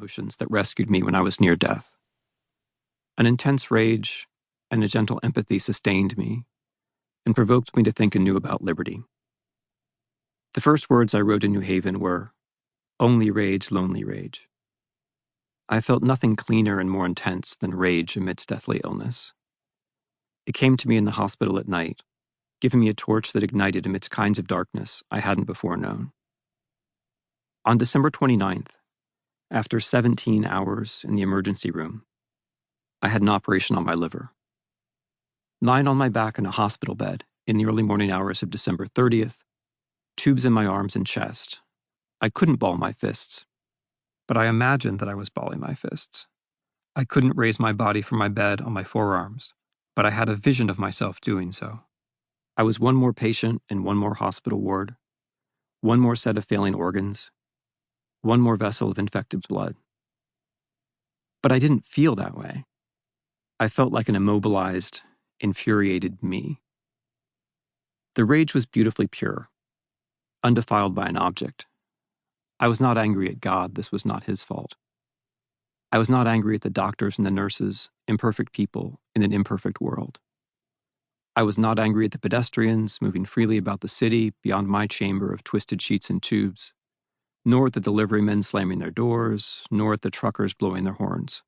emotions that rescued me when I was near death. An intense rage and a gentle empathy sustained me and provoked me to think anew about liberty. The first words I wrote in New Haven were, "Only rage, lonely rage." I felt nothing cleaner and more intense than rage amidst deathly illness. It came to me in the hospital at night, giving me a torch that ignited amidst kinds of darkness I hadn't before known. On December 29th, after 17 hours in the emergency room, I had an operation on my liver. Lying on my back in a hospital bed in the early morning hours of December 30th, tubes in my arms and chest, I couldn't ball my fists, but I imagined that I was balling my fists. I couldn't raise my body from my bed on my forearms, but I had a vision of myself doing so. I was one more patient in one more hospital ward, one more set of failing organs, one more vessel of infected blood. But I didn't feel that way. I felt like an immobilized, infuriated me. The rage was beautifully pure, undefiled by an object. I was not angry at God, this was not his fault. I was not angry at the doctors and the nurses, imperfect people in an imperfect world. I was not angry at the pedestrians moving freely about the city beyond my chamber of twisted sheets and tubes, nor at the delivery men slamming their doors, nor at the truckers blowing their horns.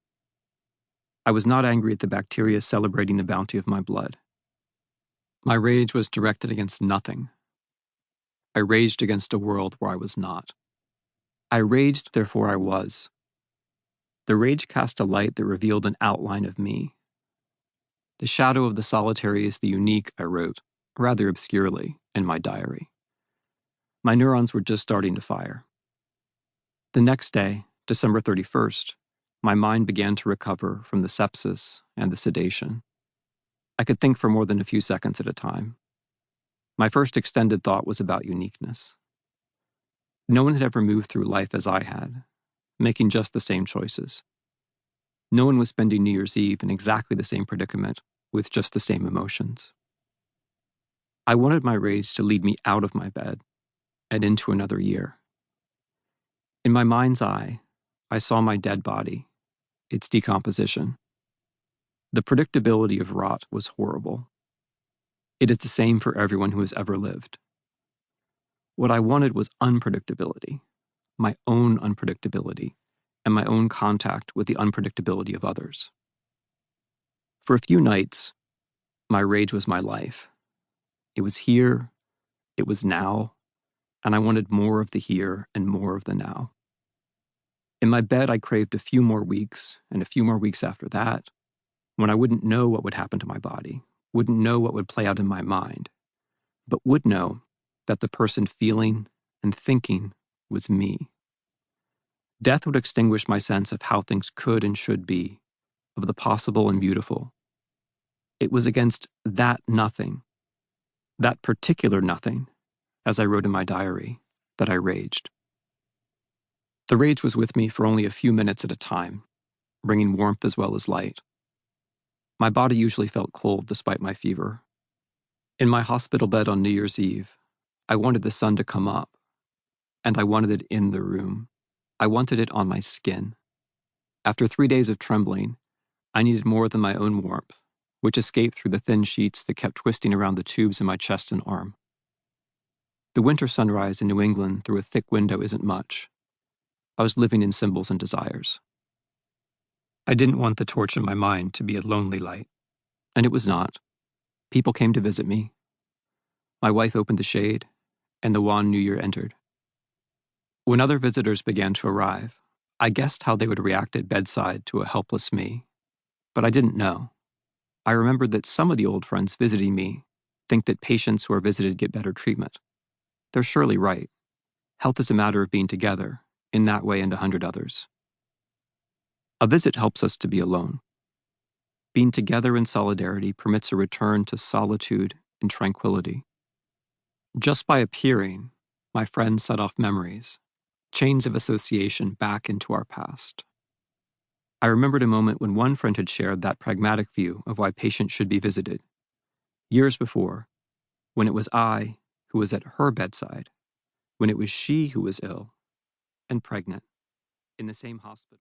I was not angry at the bacteria celebrating the bounty of my blood. My rage was directed against nothing. I raged against a world where I was not. I raged, therefore I was. The rage cast a light that revealed an outline of me. The shadow of the solitary is the unique, I wrote, rather obscurely, in my diary. My neurons were just starting to fire. The next day, December 31st, my mind began to recover from the sepsis and the sedation. I could think for more than a few seconds at a time. My first extended thought was about uniqueness. No one had ever moved through life as I had, making just the same choices. No one was spending New Year's Eve in exactly the same predicament, with just the same emotions. I wanted my rage to lead me out of my bed and into another year. In my mind's eye, I saw my dead body, its decomposition. The predictability of rot was horrible. It is the same for everyone who has ever lived. What I wanted was unpredictability, my own unpredictability, and my own contact with the unpredictability of others. For a few nights, my rage was my life. It was here, it was now, and I wanted more of the here and more of the now. In my bed, I craved a few more weeks, and a few more weeks after that, when I wouldn't know what would happen to my body, wouldn't know what would play out in my mind, but would know that the person feeling and thinking was me. Death would extinguish my sense of how things could and should be, of the possible and beautiful. It was against that nothing, that particular nothing, as I wrote in my diary, that I raged. The rage was with me for only a few minutes at a time, bringing warmth as well as light. My body usually felt cold despite my fever. In my hospital bed on New Year's Eve, I wanted the sun to come up, and I wanted it in the room. I wanted it on my skin. After 3 days of trembling, I needed more than my own warmth, which escaped through the thin sheets that kept twisting around the tubes in my chest and arm. The winter sunrise in New England through a thick window isn't much. I was living in symbols and desires. I didn't want the torch in my mind to be a lonely light, and it was not. People came to visit me. My wife opened the shade, and the wan new year entered. When other visitors began to arrive, I guessed how they would react at bedside to a helpless me, but I didn't know. I remembered that some of the old friends visiting me think that patients who are visited get better treatment. They're surely right. Health is a matter of being together, in that way and 100 others. A visit helps us to be alone. Being together in solidarity permits a return to solitude and tranquility. Just by appearing, my friends set off memories, chains of association back into our past. I remembered a moment when one friend had shared that pragmatic view of why patients should be visited. Years before, when it was I who was at her bedside, when it was she who was ill and pregnant in the same hospital.